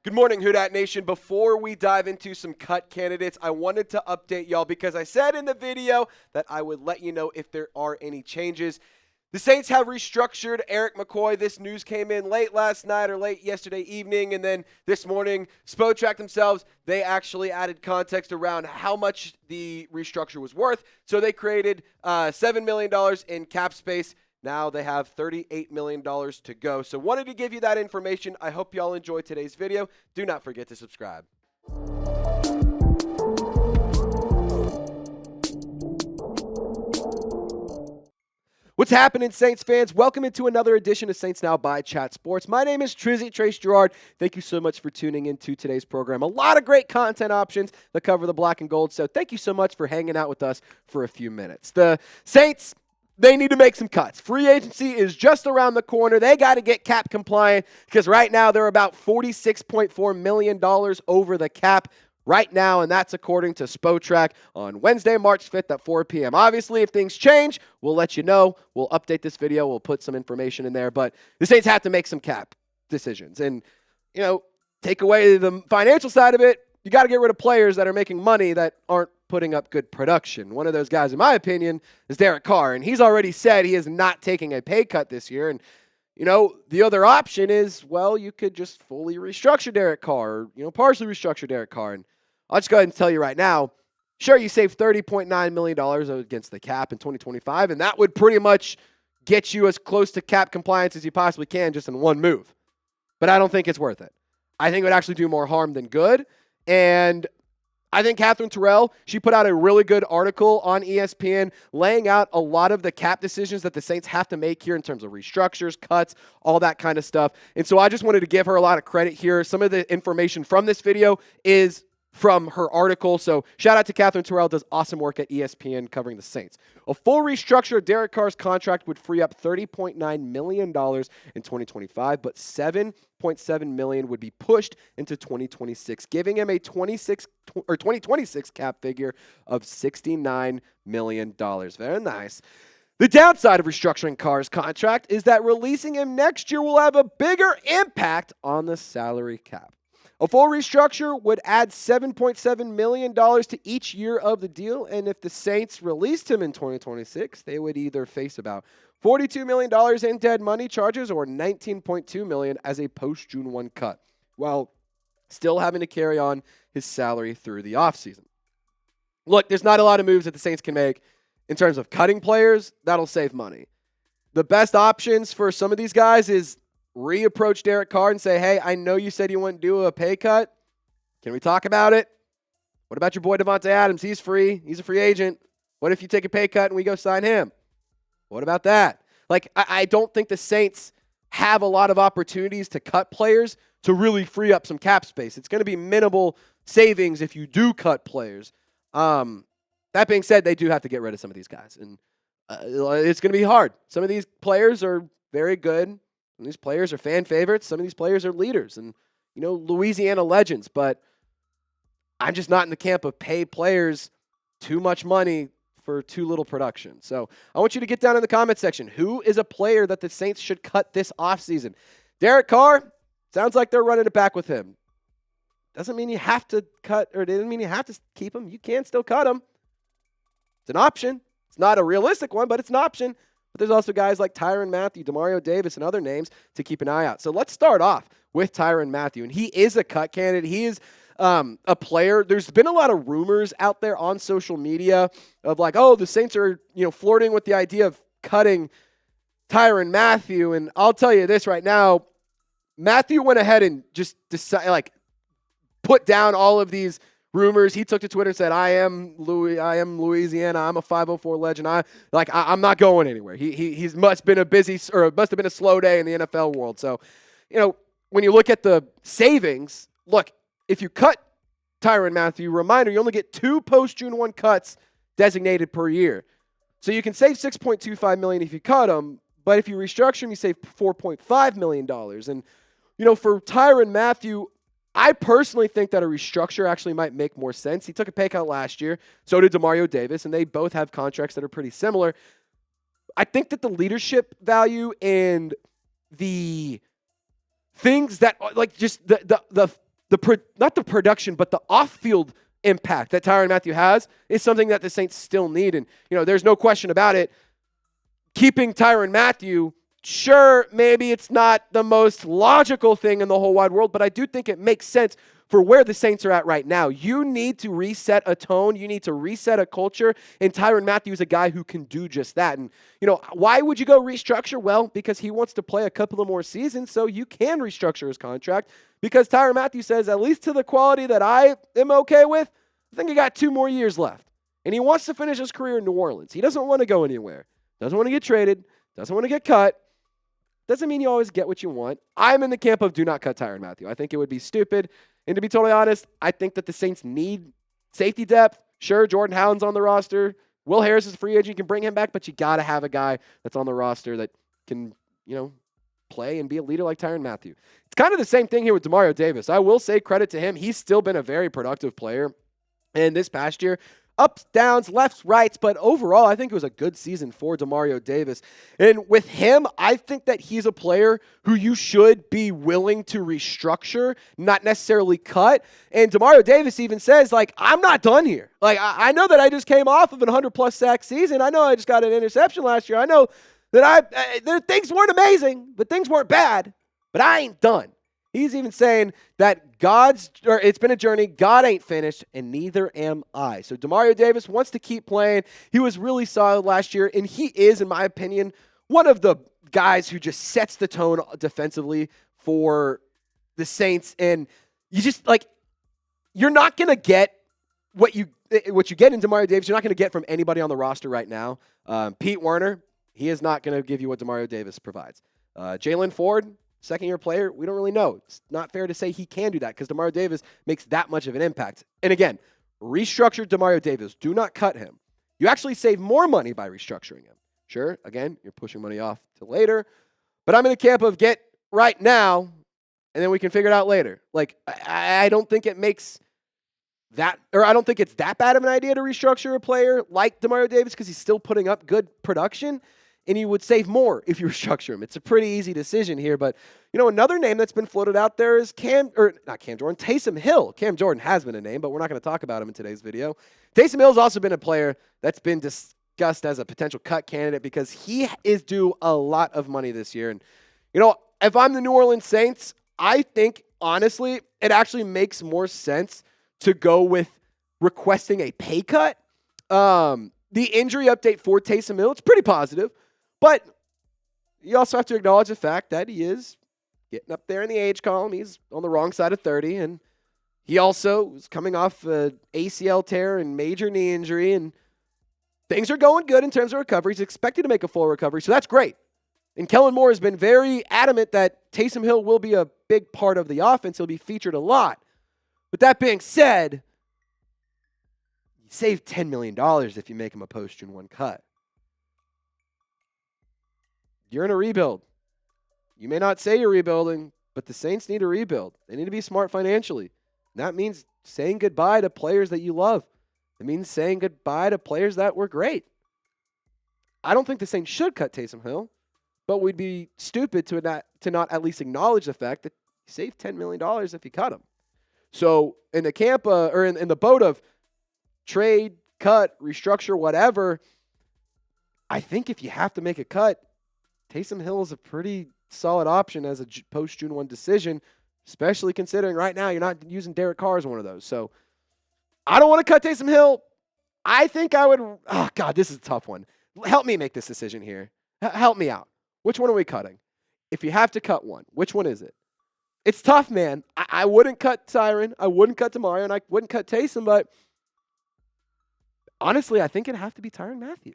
Good morning, Who Dat Nation. Before we dive into some cut candidates, I wanted to update y'all because I said in the video that I would let you know if there are any changes. The Saints have restructured Erik McCoy. This news came in late last night or late yesterday evening, and then this morning, Spotrac themselves, they actually added context around how much the restructure was worth. So they created $7 million in cap space. Now they have $38 million to go. So wanted to give you that information. I hope y'all enjoyed today's video. Do not forget to subscribe. What's happening, Saints fans? Welcome into another edition of Saints Now by Chat Sports. My name is Trace Girouard. Thank you so much for tuning into today's program. A lot of great content options that cover the black and gold. So thank you so much for hanging out with us for a few minutes. The Saints, they need to make some cuts. Free agency is just around the corner. They got to get cap compliant because right now they're about $46.4 million over the cap right now, and that's according to Spotrac on Wednesday, March 5th at 4 p.m. Obviously, if things change, we'll let you know. We'll update this video. We'll put some information in there, but the Saints have to make some cap decisions. And, take away the financial side of it, you got to get rid of players that are making money that aren't putting up good production. One of those guys, in my opinion, is Derek Carr, and he's already said he is not taking a pay cut this year. And, the other option is, well, you could just fully restructure Derek Carr, or, partially restructure Derek Carr. And I'll just go ahead and tell you right now, sure, you save $30.9 million against the cap in 2025, and that would pretty much get you as close to cap compliance as you possibly can just in one move. But I don't think it's worth it. I think it would actually do more harm than good. And I think Catherine Terrell, she put out a really good article on ESPN laying out a lot of the cap decisions that the Saints have to make here in terms of restructures, cuts, all that kind of stuff. And so I just wanted to give her a lot of credit here. Some of the information from this video is from her article. So shout out to Catherine Terrell, does awesome work at ESPN covering the Saints. A full restructure of Derek Carr's contract would free up $30.9 million in 2025, but $7.7 million would be pushed into 2026, giving him a 2026 cap figure of $69 million. Very nice. The downside of restructuring Carr's contract is that releasing him next year will have a bigger impact on the salary cap. A full restructure would add $7.7 million to each year of the deal, and if the Saints released him in 2026, they would either face about $42 million in dead money charges or $19.2 million as a post-June 1 cut, while still having to carry on his salary through the offseason. Look, there's not a lot of moves that the Saints can make in terms of cutting players that'll save money. The best options for some of these guys is reapproach Derek Carr and say, hey, I know you said you wouldn't do a pay cut. Can we talk about it? What about your boy Davante Adams? He's free. He's a free agent. What if you take a pay cut and we go sign him? What about that? I don't think the Saints have a lot of opportunities to cut players to really free up some cap space. It's going to be minimal savings if you do cut players. That being said, they do have to get rid of some of these guys. And it's going to be hard. Some of these players are very good. Some of these players are fan favorites. Some of these players are leaders and, Louisiana legends. But I'm just not in the camp of pay players too much money for too little production. So I want you to get down in the comment section. Who is a player that the Saints should cut this offseason? Derek Carr? Sounds like they're running it back with him. Doesn't mean you have to cut, or it doesn't mean you have to keep him. You can still cut him. It's an option. It's not a realistic one, but it's an option. But there's also guys like Tyrann Mathieu, Demario Davis, and other names to keep an eye out. So let's start off with Tyrann Mathieu. And he is a cut candidate. He is a player. There's been a lot of rumors out there on social media of the Saints are, flirting with the idea of cutting Tyrann Mathieu. And I'll tell you this right now, Mathieu went ahead and just put down all of these rumors. He took to Twitter and said, I am Louisiana. I'm a 504 legend. I'm not going anywhere. He's must have been a slow day in the NFL world. So, when you look at the savings, look, if you cut Tyrann Mathieu, reminder, you only get 2 post-June 1 cuts designated per year. So you can save $6.25 million if you cut him, but if you restructure him, you save $4.5 million. And, for Tyrann Mathieu, I personally think that a restructure actually might make more sense. He took a pay cut last year. So did Demario Davis, and they both have contracts that are pretty similar. I think that the leadership value and the things that, just the not the production, but the off-field impact that Tyrann Mathieu has is something that the Saints still need. And, there's no question about it. Keeping Tyrann Mathieu, sure, maybe it's not the most logical thing in the whole wide world, but I do think it makes sense for where the Saints are at right now. You need to reset a tone. You need to reset a culture, and Tyrann Mathieu is a guy who can do just that. And, why would you go restructure? Well, because he wants to play a couple of more seasons, so you can restructure his contract, because Tyrann Mathieu says, at least to the quality that I am okay with, I think he got 2 more years left. And he wants to finish his career in New Orleans. He doesn't want to go anywhere. Doesn't want to get traded. Doesn't want to get cut. Doesn't mean you always get what you want. I'm in the camp of do not cut Tyrann Mathieu. I think it would be stupid. And to be totally honest, I think that the Saints need safety depth. Sure, Jordan Howden's on the roster. Will Harris is a free agent. You can bring him back, but you got to have a guy that's on the roster that can, play and be a leader like Tyrann Mathieu. It's kind of the same thing here with Demario Davis. I will say credit to him. He's still been a very productive player. And this past year, ups, downs, lefts, rights, but overall, I think it was a good season for Demario Davis. And with him, I think that he's a player who you should be willing to restructure, not necessarily cut. And Demario Davis even says, I'm not done here. I know that I just came off of an 100-plus sack season. I know I just got an interception last year. I know that things weren't amazing, but things weren't bad, but I ain't done. He's even saying that it's been a journey. God ain't finished, and neither am I. So Demario Davis wants to keep playing. He was really solid last year, and he is, in my opinion, one of the guys who just sets the tone defensively for the Saints. And you just you're not going to get what you get in Demario Davis. You're not going to get from anybody on the roster right now. Pete Werner, he is not going to give you what Demario Davis provides. Jalen Ford, second-year player, we don't really know. It's not fair to say he can do that because Demario Davis makes that much of an impact. And again, restructure Demario Davis. Do not cut him. You actually save more money by restructuring him. Sure, again, you're pushing money off to later. But I'm in the camp of get right now, and then we can figure it out later. I don't think it makes that, or I don't think it's that bad of an idea to restructure a player like Demario Davis because he's still putting up good production. And you would save more if you restructure him. It's a pretty easy decision here. But, another name that's been floated out there is Taysom Hill. Cam Jordan has been a name, but we're not going to talk about him in today's video. Taysom Hill's also been a player that's been discussed as a potential cut candidate because he is due a lot of money this year. And, if I'm the New Orleans Saints, I think, honestly, it actually makes more sense to go with requesting a pay cut. The injury update for Taysom Hill, it's pretty positive. But you also have to acknowledge the fact that he is getting up there in the age column. He's on the wrong side of 30, and he also is coming off an ACL tear and major knee injury, and things are going good in terms of recovery. He's expected to make a full recovery, so that's great. And Kellen Moore has been very adamant that Taysom Hill will be a big part of the offense. He'll be featured a lot. With that being said, you save $10 million if you make him a post-June 1 cut. You're in a rebuild. You may not say you're rebuilding, but the Saints need a rebuild. They need to be smart financially. And that means saying goodbye to players that you love. It means saying goodbye to players that were great. I don't think the Saints should cut Taysom Hill, but we'd be stupid to not at least acknowledge the fact that you saved $10 million if you cut him. So in the camp or in the boat of trade, cut, restructure, whatever, I think if you have to make a cut, Taysom Hill is a pretty solid option as a post-June 1 decision, especially considering right now you're not using Derek Carr as one of those. So I don't want to cut Taysom Hill. I think I would – oh, God, this is a tough one. Help me make this decision here. Help me out. Which one are we cutting? If you have to cut one, which one is it? It's tough, man. I wouldn't cut Tyrann. I wouldn't cut Demario, and I wouldn't cut Taysom, but honestly, I think it'd have to be Tyrann Mathieu.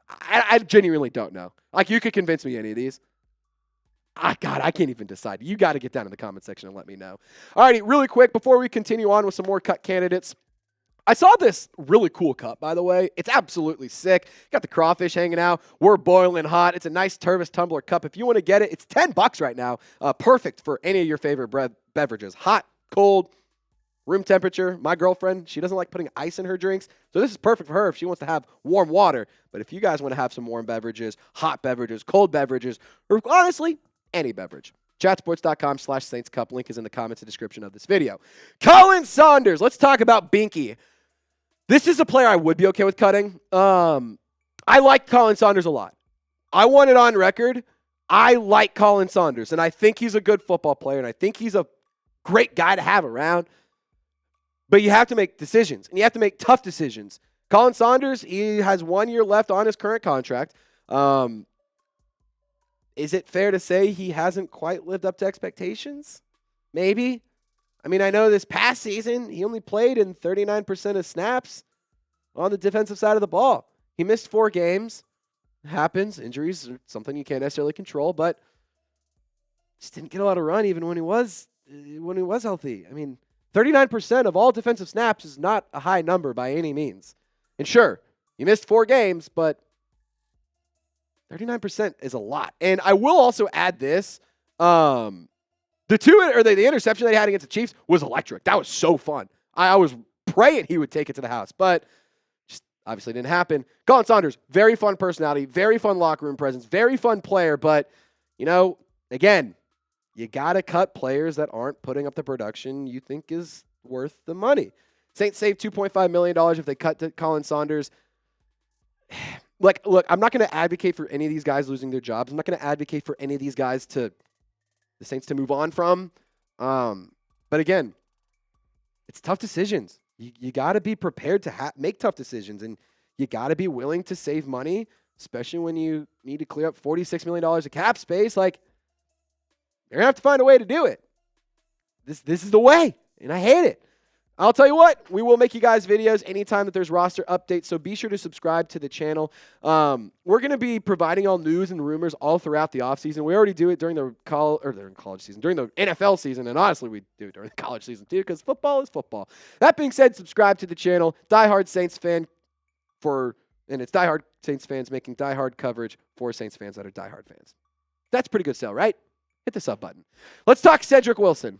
I genuinely don't know. You could convince me any of these. God, I can't even decide. You got to get down in the comment section and let me know. All righty, really quick, before we continue on with some more cut candidates, I saw this really cool cup, by the way. It's absolutely sick. Got the crawfish hanging out. We're boiling hot. It's a nice Tervis tumbler cup. If you want to get it, it's $10 right now. Perfect for any of your favorite beverages. Hot, cold, room temperature. My girlfriend, she doesn't like putting ice in her drinks, so this is perfect for her if she wants to have warm water. But if you guys want to have some warm beverages, hot beverages, cold beverages, or honestly, any beverage, Chatsports.com/Saints Cup. Link is in the comments and description of this video. Colin Saunders. Let's talk about Binky. This is a player I would be okay with cutting. I like Colin Saunders a lot. I want it on record. I like Colin Saunders, and I think he's a good football player, and I think he's a great guy to have around. But you have to make decisions, and you have to make tough decisions. Colin Saunders, he has 1 year left on his current contract. Is it fair to say he hasn't quite lived up to expectations? Maybe. I mean, I know this past season, he only played in 39% of snaps on the defensive side of the ball. He missed 4 games. It happens. Injuries are something you can't necessarily control, but just didn't get a lot of run even when he was healthy. I mean, 39% of all defensive snaps is not a high number by any means. And sure, you missed 4 games, but 39% is a lot. And I will also add this. The interception that he had against the Chiefs was electric. That was so fun. I was praying he would take it to the house, but just obviously didn't happen. Colin Saunders, very fun personality, very fun locker room presence, very fun player, but, again, you got to cut players that aren't putting up the production you think is worth the money. Saints save $2.5 million if they cut Colin Saunders. Look, I'm not going to advocate for any of these guys losing their jobs. I'm not going to advocate for any of these guys the Saints to move on from. But again, it's tough decisions. You got to be prepared to make tough decisions, and you got to be willing to save money, especially when you need to clear up $46 million of cap space. Like, you're going to have to find a way to do it. This is the way, and I hate it. I'll tell you what, we will make you guys videos anytime that there's roster updates, so be sure to subscribe to the channel. We're going to be providing all news and rumors all throughout the offseason. We already do it during the college season, during the NFL season, and honestly, we do it during the college season too, because football is football. That being said, subscribe to the channel. Diehard Saints fan and it's diehard Saints fans making diehard coverage for Saints fans that are diehard fans. That's a pretty good sell, right? Hit the sub button. Let's talk Cedrick Wilson.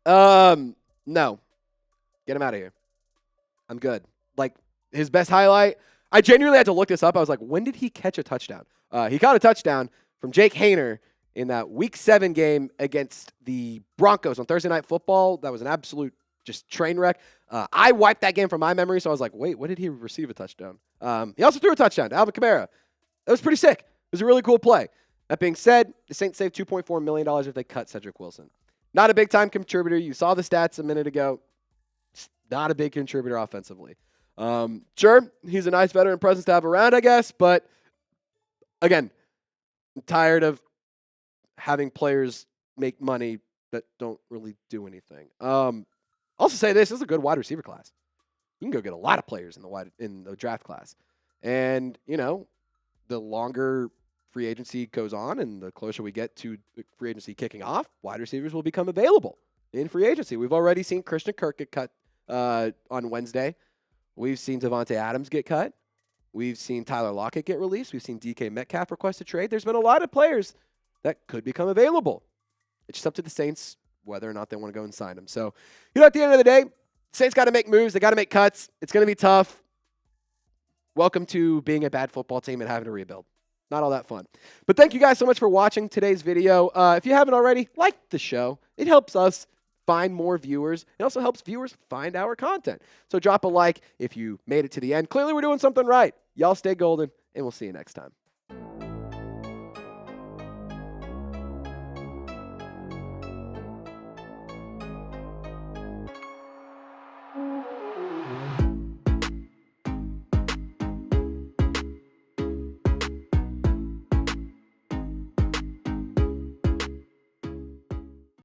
No. Get him out of here. I'm good. Like, his best highlight, I genuinely had to look this up. I was like, when did he catch a touchdown? He caught a touchdown from Jake Haener in that Week 7 game against the Broncos on Thursday Night Football. That was an absolute just train wreck. I wiped that game from my memory, so I was like, wait, when did he receive a touchdown? He also threw a touchdown to Alvin Kamara. That was pretty sick. It was a really cool play. That being said, the Saints saved $2.4 million if they cut Cedrick Wilson. Not a big-time contributor. You saw the stats a minute ago. Not a big contributor offensively. Sure, he's a nice veteran presence to have around, I guess, but again, I'm tired of having players make money that don't really do anything. Also say this is a good wide receiver class. You can go get a lot of players in the draft class. And, the longer free agency goes on and the closer we get to free agency kicking off, wide receivers will become available in free agency. We've already seen Christian Kirk get cut on Wednesday. We've seen Devontae Adams get cut. We've seen Tyler Lockett get released. We've seen DK Metcalf request a trade. There's been a lot of players that could become available. It's just up to the Saints whether or not they want to go and sign them. So, at the end of the day, Saints got to make moves. They got to make cuts. It's going to be tough. Welcome to being a bad football team and having to rebuild. Not all that fun. But thank you guys so much for watching today's video. If you haven't already, like the show. It helps us find more viewers. It also helps viewers find our content. So drop a like if you made it to the end. Clearly, we're doing something right. Y'all stay golden, and we'll see you next time.